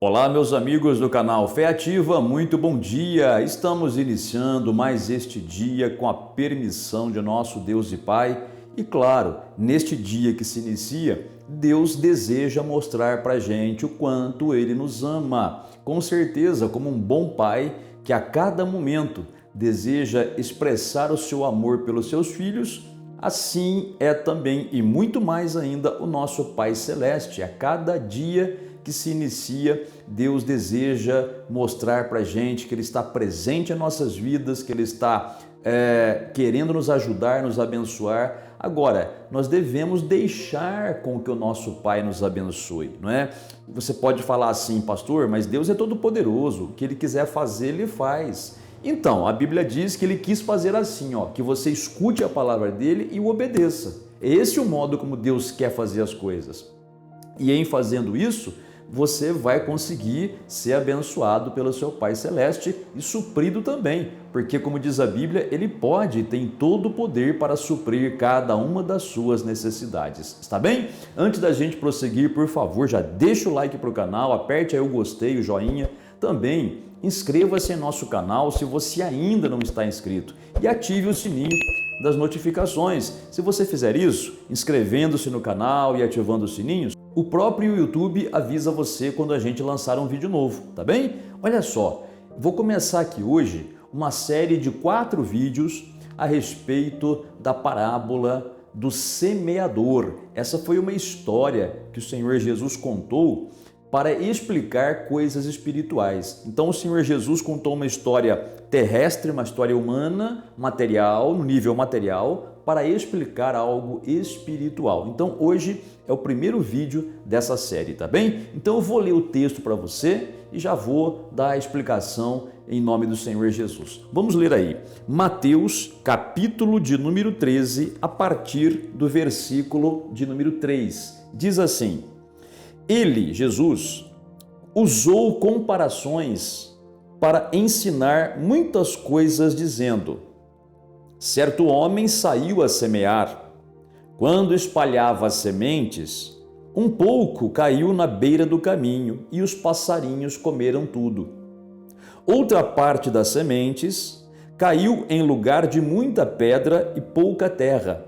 Olá, meus amigos do canal Fé Ativa, muito bom dia! Estamos iniciando mais este dia com a permissão de nosso Deus e Pai. E claro, neste dia que se inicia, Deus deseja mostrar para a gente o quanto Ele nos ama. Com certeza, como um bom pai que a cada momento deseja expressar o seu amor pelos seus filhos, assim é também e muito mais ainda o nosso Pai Celeste. A cada dia que se inicia, Deus deseja mostrar para a gente que Ele está presente em nossas vidas, que Ele está querendo nos ajudar, nos abençoar. Agora, nós devemos deixar com que o nosso Pai nos abençoe, não é? Você pode falar assim, pastor, mas Deus é todo poderoso, o que Ele quiser fazer, Ele faz. Então, a Bíblia diz que Ele quis fazer assim, que você escute a palavra dEle e o obedeça. Esse é o modo como Deus quer fazer as coisas. E em fazendo isso, você vai conseguir ser abençoado pelo seu Pai Celeste e suprido também, porque como diz a Bíblia, Ele pode e tem todo o poder para suprir cada uma das suas necessidades. Está bem? Antes da gente prosseguir, por favor, já deixa o like para o canal, aperte aí o gostei, o joinha. Também inscreva-se em nosso canal se você ainda não está inscrito e ative o sininho das notificações. Se você fizer isso, inscrevendo-se no canal e ativando os sininhos, o próprio YouTube avisa você quando a gente lançar um vídeo novo, tá bem? Olha só, vou começar aqui hoje uma série de 4 vídeos a respeito da parábola do semeador. Essa foi uma história que o Senhor Jesus contou para explicar coisas espirituais. Então o Senhor Jesus contou uma história terrestre, uma história humana, material, no nível material, para explicar algo espiritual. Então hoje é o primeiro vídeo dessa série, tá bem? Então eu vou ler o texto para você e já vou dar a explicação em nome do Senhor Jesus. Vamos ler aí, Mateus, capítulo de número 13, a partir do versículo de número 3. Diz assim: Ele, Jesus, usou comparações para ensinar muitas coisas, dizendo: certo homem saiu a semear. Quando espalhava as sementes, um pouco caiu na beira do caminho e os passarinhos comeram tudo. Outra parte das sementes caiu em lugar de muita pedra e pouca terra.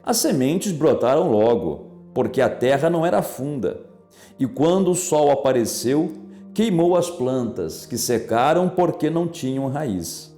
As sementes brotaram logo, porque a terra não era funda. E quando o sol apareceu, queimou as plantas, que secaram porque não tinham raiz.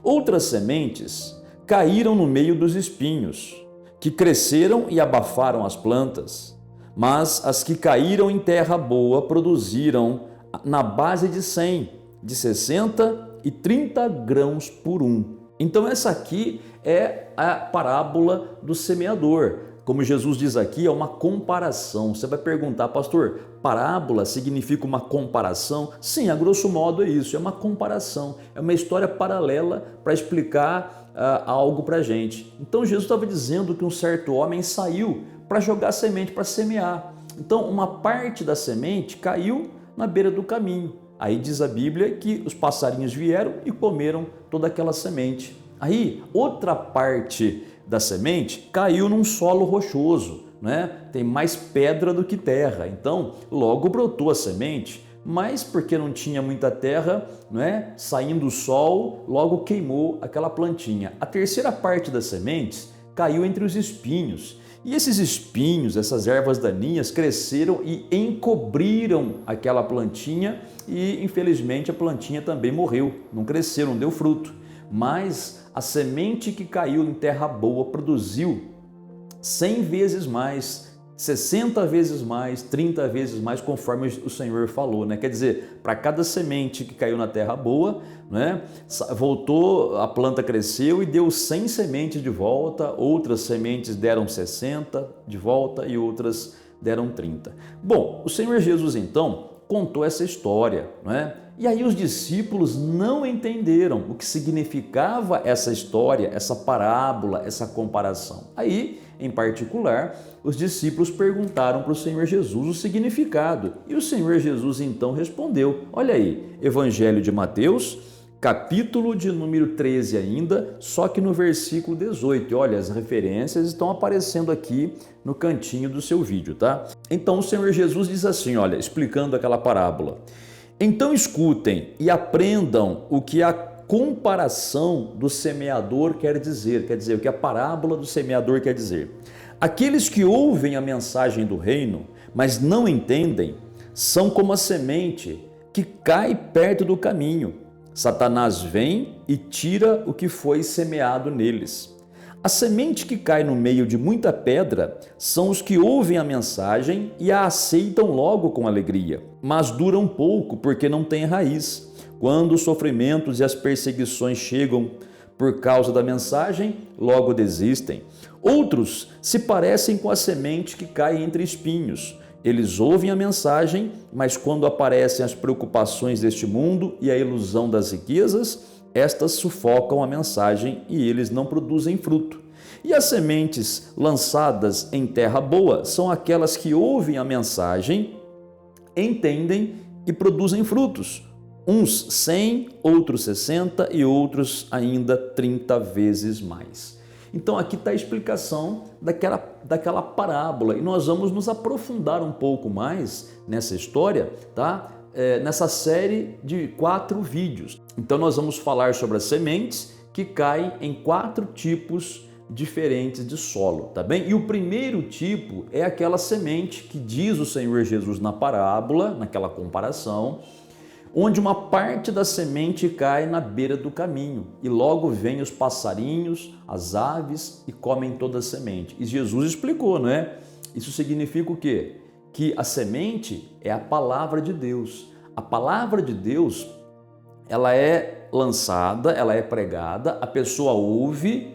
Outras sementes caíram no meio dos espinhos, que cresceram e abafaram as plantas. Mas as que caíram em terra boa produziram na base de 100, de 60 e 30 grãos por um. Então essa aqui é a parábola do semeador. Como Jesus diz aqui, é uma comparação. Você vai perguntar, pastor, parábola significa uma comparação? Sim, a grosso modo é isso, é uma comparação. É uma história paralela para explicar algo para a gente. Então Jesus estava dizendo que um certo homem saiu para jogar semente, para semear. Então uma parte da semente caiu na beira do caminho. Aí diz a Bíblia que os passarinhos vieram e comeram toda aquela semente. Aí outra parte da semente caiu num solo rochoso, né? Tem mais pedra do que terra. Então logo brotou a semente, mas porque não tinha muita terra, né? Saindo o sol, logo queimou aquela plantinha. A terceira parte das sementes caiu entre os espinhos. E esses espinhos, essas ervas daninhas, cresceram e encobriram aquela plantinha e, infelizmente, a plantinha também morreu, não cresceu, não deu fruto. Mas a semente que caiu em terra boa produziu 100 vezes mais, 60 vezes mais, 30 vezes mais, conforme o Senhor falou, né? Quer dizer, para cada semente que caiu na terra boa, né? Voltou, a planta cresceu e deu 100 sementes de volta, outras sementes deram 60 de volta e outras deram 30. Bom, o Senhor Jesus então contou essa história, não é? E aí os discípulos não entenderam o que significava essa história, essa parábola, essa comparação. Aí, em particular, os discípulos perguntaram para o Senhor Jesus o significado. E o Senhor Jesus então respondeu. Olha aí, Evangelho de Mateus, capítulo de número 13 ainda, só que no versículo 18. Olha, as referências estão aparecendo aqui no cantinho do seu vídeo, tá? Então o Senhor Jesus diz assim, olha, explicando aquela parábola. Então escutem e aprendam o que a comparação do semeador quer dizer o que a parábola do semeador quer dizer. Aqueles que ouvem a mensagem do reino, mas não entendem, são como a semente que cai perto do caminho. Satanás vem e tira o que foi semeado neles. A semente que cai no meio de muita pedra são os que ouvem a mensagem e a aceitam logo com alegria, mas duram pouco porque não têm raiz. Quando os sofrimentos e as perseguições chegam por causa da mensagem, logo desistem. Outros se parecem com a semente que cai entre espinhos. Eles ouvem a mensagem, mas quando aparecem as preocupações deste mundo e a ilusão das riquezas, estas sufocam a mensagem e eles não produzem fruto. E as sementes lançadas em terra boa são aquelas que ouvem a mensagem, entendem e produzem frutos. Uns 100, outros 60 e outros ainda 30 vezes mais. Então aqui está a explicação daquela parábola e nós vamos nos aprofundar um pouco mais nessa história, tá? Nessa série de 4 vídeos. Então nós vamos falar sobre as sementes que caem em 4 tipos diferentes de solo, tá bem? E o primeiro tipo é aquela semente que diz o Senhor Jesus na parábola, naquela comparação, onde uma parte da semente cai na beira do caminho e logo vêm os passarinhos, as aves e comem toda a semente. E Jesus explicou, não é? Isso significa o quê? Que a semente é a palavra de Deus. A palavra de Deus, ela é lançada, ela é pregada, a pessoa ouve,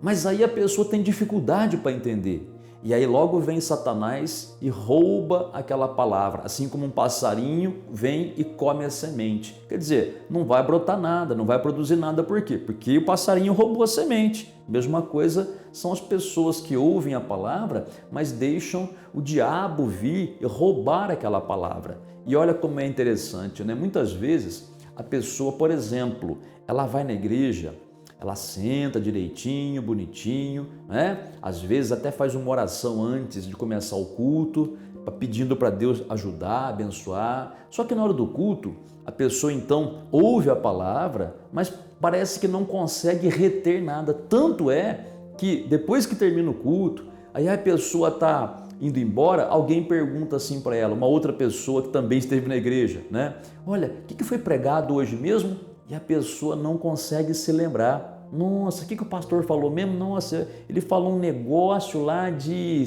mas aí a pessoa tem dificuldade para entender. E aí logo vem Satanás e rouba aquela palavra, assim como um passarinho vem e come a semente. Quer dizer, não vai brotar nada, não vai produzir nada. Por quê? Porque o passarinho roubou a semente. Mesma coisa são as pessoas que ouvem a palavra, mas deixam o diabo vir e roubar aquela palavra. E olha como é interessante, né? Muitas vezes a pessoa, por exemplo, ela vai na igreja, ela senta direitinho, bonitinho, né? Às vezes até faz uma oração antes de começar o culto, pedindo para Deus ajudar, abençoar. Só que na hora do culto, a pessoa então ouve a palavra, mas parece que não consegue reter nada. Tanto é que depois que termina o culto, aí a pessoa está indo embora, alguém pergunta assim para ela, uma outra pessoa que também esteve na igreja, né? Olha, o que foi pregado hoje mesmo? E a pessoa não consegue se lembrar. Nossa, o que o pastor falou mesmo? Nossa, ele falou um negócio lá de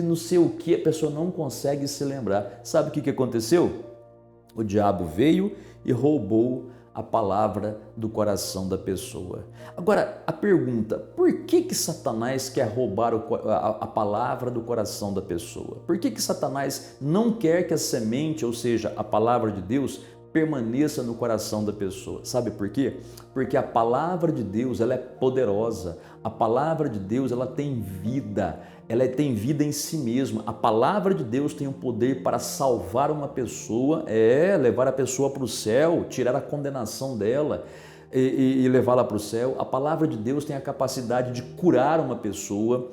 não sei o que, a pessoa não consegue se lembrar. Sabe o que aconteceu? O diabo veio e roubou a palavra do coração da pessoa. Agora, a pergunta, por que Satanás quer roubar a palavra do coração da pessoa? Por que Satanás não quer que a semente, ou seja, a palavra de Deus, permaneça no coração da pessoa? Sabe por quê? Porque a palavra de Deus, ela é poderosa. A palavra de Deus, ela tem vida em si mesma. A palavra de Deus tem o poder para salvar uma pessoa, levar a pessoa para o céu, tirar a condenação dela e levá-la para o céu. A palavra de Deus tem a capacidade de curar uma pessoa,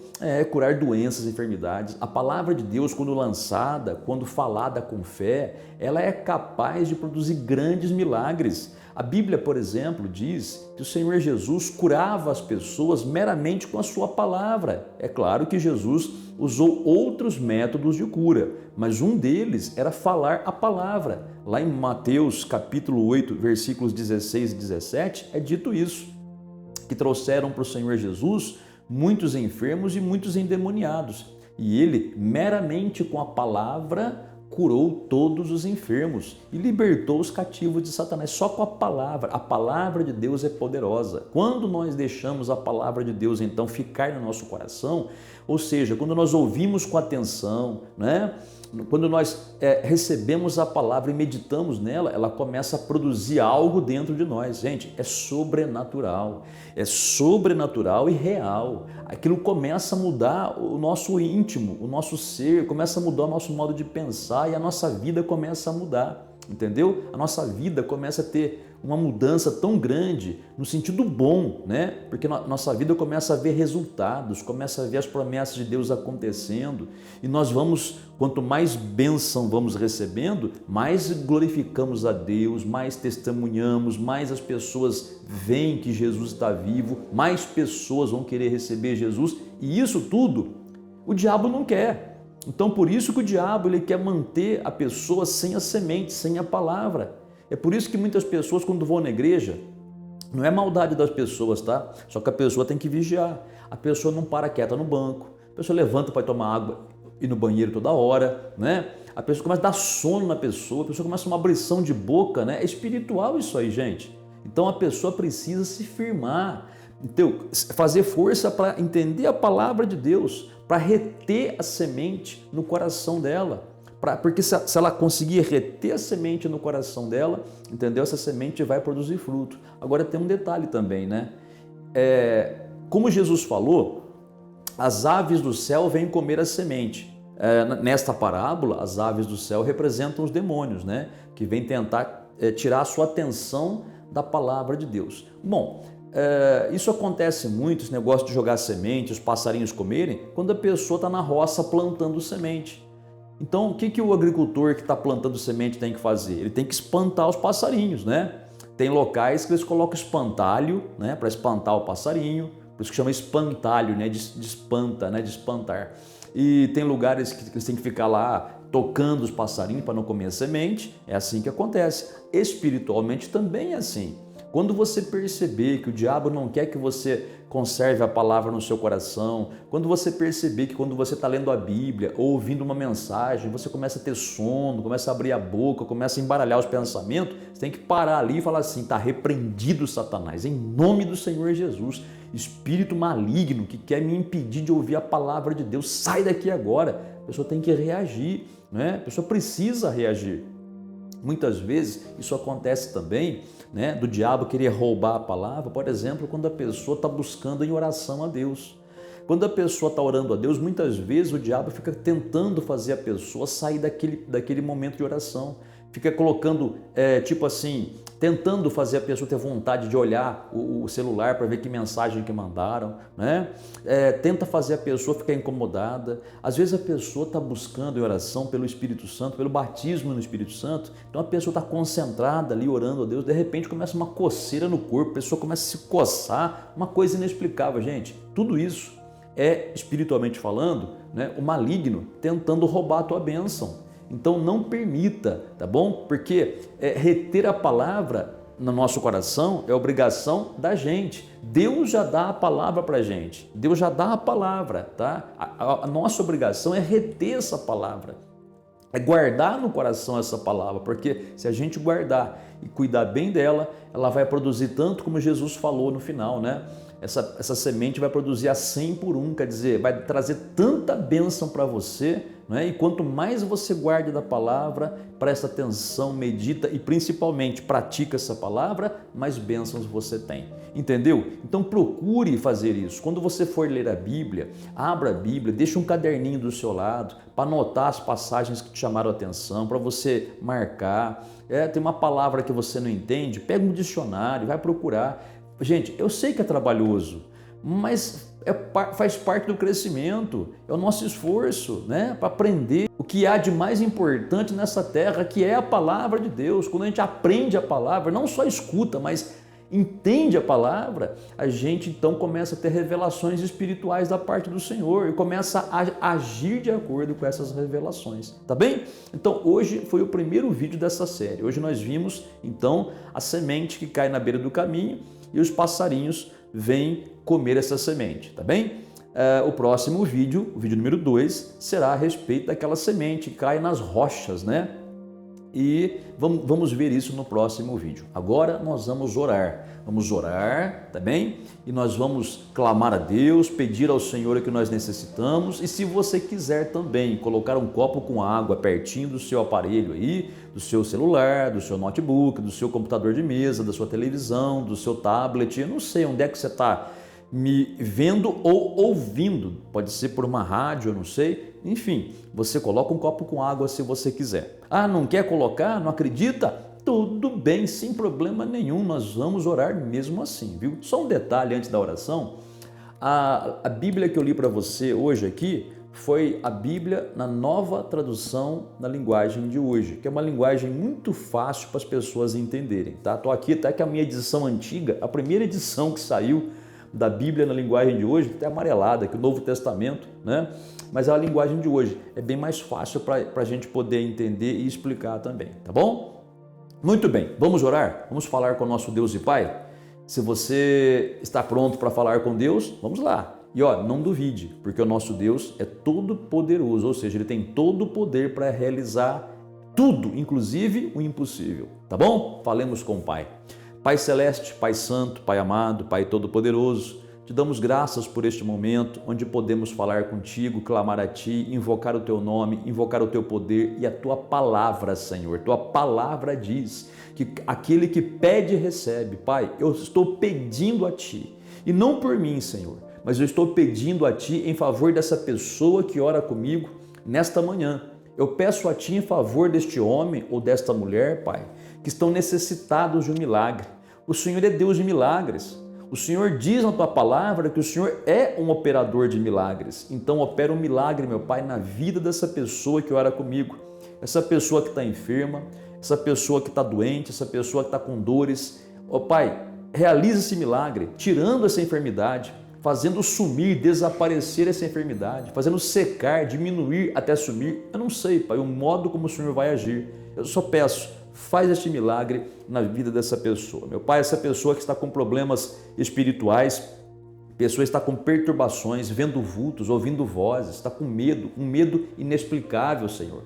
curar doenças, enfermidades. A palavra de Deus, quando lançada, quando falada com fé, ela é capaz de produzir grandes milagres. A Bíblia, por exemplo, diz que o Senhor Jesus curava as pessoas meramente com a sua palavra. É claro que Jesus usou outros métodos de cura, mas um deles era falar a palavra. Lá em Mateus capítulo 8, versículos 16 e 17, é dito isso, que trouxeram para o Senhor Jesus muitos enfermos e muitos endemoniados. E ele, meramente com a palavra, curou todos os enfermos e libertou os cativos de Satanás, só com a palavra. A palavra de Deus é poderosa. Quando nós deixamos a palavra de Deus então ficar no nosso coração, ou seja, quando nós ouvimos com atenção, né? Quando nós recebemos a palavra e meditamos nela, ela começa a produzir algo dentro de nós. Gente, é sobrenatural e real. Aquilo começa a mudar o nosso íntimo, o nosso ser, começa a mudar o nosso modo de pensar e a nossa vida começa a mudar, entendeu? A nossa vida começa a ter uma mudança tão grande no sentido bom, né? Porque nossa vida começa a ver resultados, começa a ver as promessas de Deus acontecendo e nós vamos, quanto mais bênção vamos recebendo, mais glorificamos a Deus, mais testemunhamos, mais as pessoas veem que Jesus está vivo, mais pessoas vão querer receber Jesus e isso tudo o diabo não quer. Então, por isso que o diabo ele quer manter a pessoa sem a semente, sem a palavra. É por isso que muitas pessoas, quando vão na igreja, não é maldade das pessoas, tá? Só que a pessoa tem que vigiar. A pessoa não para quieta no banco, a pessoa levanta para tomar água e ir no banheiro toda hora, né? A pessoa começa a dar sono na pessoa, a pessoa começa uma abrição de boca, né? É espiritual isso aí, gente. Então, a pessoa precisa se firmar, então, fazer força para entender a palavra de Deus, para reter a semente no coração dela. Porque se ela conseguir reter a semente no coração dela, entendeu? Essa semente vai produzir fruto. Agora tem um detalhe também, né? Como Jesus falou, as aves do céu vêm comer a semente. Nesta parábola, as aves do céu representam os demônios, né? Que vêm tentar tirar a sua atenção da palavra de Deus. Bom, isso acontece muito, esse negócio de jogar semente, os passarinhos comerem, quando a pessoa está na roça plantando semente. Então, o que o agricultor que está plantando semente tem que fazer? Ele tem que espantar os passarinhos, né? Tem locais que eles colocam espantalho, né, para espantar o passarinho, por isso que chama espantalho, né, de espanta, né, de espantar. E tem lugares que eles têm que ficar lá tocando os passarinhos para não comer a semente. É assim que acontece. Espiritualmente também é assim. Quando você perceber que o diabo não quer que você conserve a palavra no seu coração, quando você perceber que quando você está lendo a Bíblia ou ouvindo uma mensagem, você começa a ter sono, começa a abrir a boca, começa a embaralhar os pensamentos, você tem que parar ali e falar assim, está repreendido Satanás, em nome do Senhor Jesus, espírito maligno que quer me impedir de ouvir a palavra de Deus, sai daqui agora. A pessoa tem que reagir, né? A pessoa precisa reagir. Muitas vezes isso acontece também, né, do diabo querer roubar a palavra, por exemplo, quando a pessoa está buscando em oração a Deus. Quando a pessoa está orando a Deus, muitas vezes o diabo fica tentando fazer a pessoa sair daquele momento de oração. Fica colocando, tipo assim, tentando fazer a pessoa ter vontade de olhar o celular para ver que mensagem que mandaram, né? Tenta fazer a pessoa ficar incomodada. Às vezes a pessoa está buscando em oração pelo Espírito Santo, pelo batismo no Espírito Santo, então a pessoa está concentrada ali orando a Deus, de repente começa uma coceira no corpo, a pessoa começa a se coçar, uma coisa inexplicável, gente. Tudo isso é, espiritualmente falando, né, o maligno tentando roubar a tua bênção. Então não permita, tá bom? Porque reter a palavra no nosso coração é obrigação da gente. Deus já dá a palavra para a gente. Deus já dá a palavra, tá? A nossa obrigação é reter essa palavra. É guardar no coração essa palavra, porque se a gente guardar e cuidar bem dela, ela vai produzir tanto como Jesus falou no final, né? Essa semente vai produzir a 100 por 1, quer dizer, vai trazer tanta bênção para você, né? E quanto mais você guarda da palavra, presta atenção, medita e principalmente pratica essa palavra, mais bênçãos você tem. Entendeu? Então procure fazer isso. Quando você for ler a Bíblia, abra a Bíblia, deixa um caderninho do seu lado para anotar as passagens que te chamaram a atenção, para você marcar. Tem uma palavra que você não entende, pega um dicionário, vai procurar. Gente, eu sei que é trabalhoso, mas faz parte do crescimento, é o nosso esforço, né, para aprender o que há de mais importante nessa terra, que é a palavra de Deus. Quando a gente aprende a palavra, não só escuta, mas entende a palavra, a gente então começa a ter revelações espirituais da parte do Senhor e começa a agir de acordo com essas revelações, tá bem? Então hoje foi o primeiro vídeo dessa série. Hoje nós vimos então a semente que cai na beira do caminho e os passarinhos vêm comer essa semente, tá bem? O próximo vídeo, o vídeo número 2, será a respeito daquela semente que cai nas rochas, né? E vamos ver isso no próximo vídeo. Agora nós vamos orar, tá bem? E nós vamos clamar a Deus, pedir ao Senhor o que nós necessitamos. E se você quiser também colocar um copo com água pertinho do seu aparelho aí, do seu celular, do seu notebook, do seu computador de mesa, da sua televisão, do seu tablet, eu não sei onde é que você está me vendo ou ouvindo, pode ser por uma rádio, eu não sei, enfim, você coloca um copo com água se você quiser. Ah, não quer colocar? Não acredita? tudo bem, sem problema nenhum, nós vamos orar mesmo assim, viu? Só um detalhe antes da oração, a Bíblia que eu li para você hoje aqui foi a Bíblia na nova tradução na linguagem de hoje, que é uma linguagem muito fácil para as pessoas entenderem, tá? Estou aqui até que a minha edição antiga, a primeira edição que saiu da Bíblia na linguagem de hoje, até amarelada, que o Novo Testamento, né? Mas a linguagem de hoje é bem mais fácil para a gente poder entender e explicar também, tá bom? Muito bem, vamos orar? Vamos falar com o nosso Deus e Pai? Se você está pronto para falar com Deus, vamos lá. E ó, não duvide, porque o nosso Deus é todo poderoso, ou seja, Ele tem todo o poder para realizar tudo, inclusive o impossível, tá bom? Falemos com o Pai. Pai Celeste, Pai Santo, Pai amado, Pai Todo-Poderoso, te damos graças por este momento onde podemos falar contigo, clamar a Ti, invocar o Teu nome, invocar o Teu poder e a Tua palavra, Senhor. Tua palavra diz que aquele que pede recebe. Pai, eu estou pedindo a Ti, e não por mim, Senhor, mas eu estou pedindo a Ti em favor dessa pessoa que ora comigo nesta manhã. Eu peço a Ti em favor deste homem ou desta mulher, Pai, que estão necessitados de um milagre. O Senhor é Deus de milagres. O Senhor diz na Tua palavra que o Senhor é um operador de milagres. Então opera um milagre, meu Pai, na vida dessa pessoa que ora comigo. Essa pessoa que está enferma, essa pessoa que está doente, essa pessoa que está com dores. Ó Pai, realiza esse milagre, tirando essa enfermidade, fazendo sumir, desaparecer essa enfermidade, fazendo secar, diminuir até sumir. Eu não sei, Pai, o modo como o Senhor vai agir. Eu só peço, faz este milagre na vida dessa pessoa. Meu Pai, essa pessoa que está com problemas espirituais, pessoa está com perturbações, vendo vultos, ouvindo vozes, está com medo, um medo inexplicável, Senhor.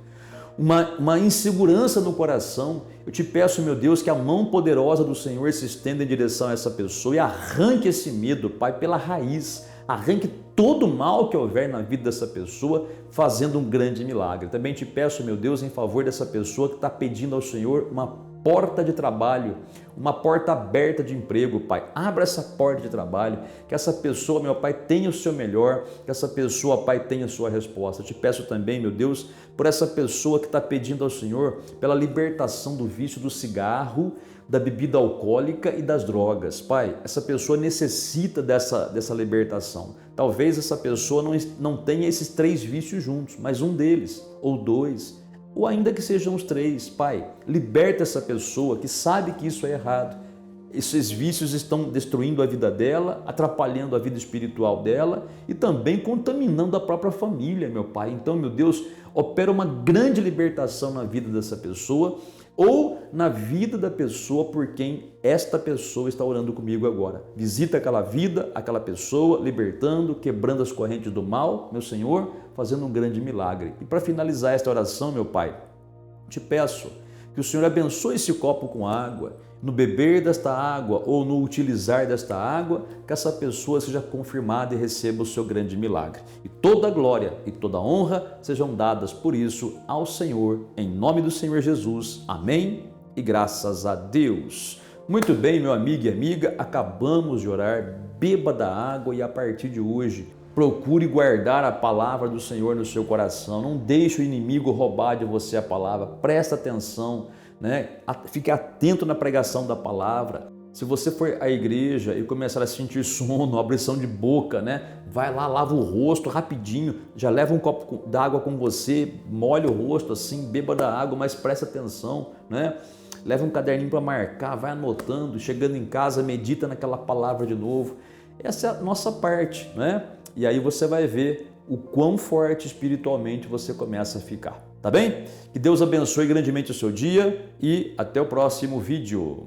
Uma insegurança no coração. Eu te peço, meu Deus, que a mão poderosa do Senhor se estenda em direção a essa pessoa e arranque esse medo, Pai, pela raiz. Arranque todo o mal que houver na vida dessa pessoa, fazendo um grande milagre. Também te peço, meu Deus, em favor dessa pessoa que está pedindo ao Senhor uma porta de trabalho, uma porta aberta de emprego, Pai. Abra essa porta de trabalho, que essa pessoa, meu Pai, tenha o seu melhor, que essa pessoa, Pai, tenha a sua resposta. Eu te peço também, meu Deus, por essa pessoa que está pedindo ao Senhor pela libertação do vício do cigarro, da bebida alcoólica e das drogas. Pai, essa pessoa necessita dessa libertação. Talvez essa pessoa não tenha esses 3 vícios juntos, mas um deles, ou 2, ou ainda que sejam os 3. Pai, liberta essa pessoa que sabe que isso é errado. Esses vícios estão destruindo a vida dela, atrapalhando a vida espiritual dela e também contaminando a própria família, meu Pai. Então, meu Deus, opera uma grande libertação na vida dessa pessoa ou na vida da pessoa por quem esta pessoa está orando comigo agora. Visita aquela vida, aquela pessoa, libertando, quebrando as correntes do mal, meu Senhor, fazendo um grande milagre. E para finalizar esta oração, meu Pai, te peço que o Senhor abençoe esse copo com água, no beber desta água ou no utilizar desta água, que essa pessoa seja confirmada e receba o seu grande milagre. E toda a glória e toda a honra sejam dadas por isso ao Senhor, em nome do Senhor Jesus. Amém e graças a Deus. Muito bem, meu amigo e amiga, acabamos de orar, beba da água e a partir de hoje, procure guardar a palavra do Senhor no seu coração. Não deixe o inimigo roubar de você a palavra. Presta atenção, né? Fique atento na pregação da palavra. Se você for à igreja e começar a sentir sono, abrição de boca, né? Vai lá, lava o rosto rapidinho, já leva um copo d'água com você, molha o rosto assim, beba da água, mas presta atenção, né? Leva um caderninho para marcar, vai anotando, chegando em casa, medita naquela palavra de novo. Essa é a nossa parte, né? E aí você vai ver o quão forte espiritualmente você começa a ficar, tá bem? Que Deus abençoe grandemente o seu dia e até o próximo vídeo.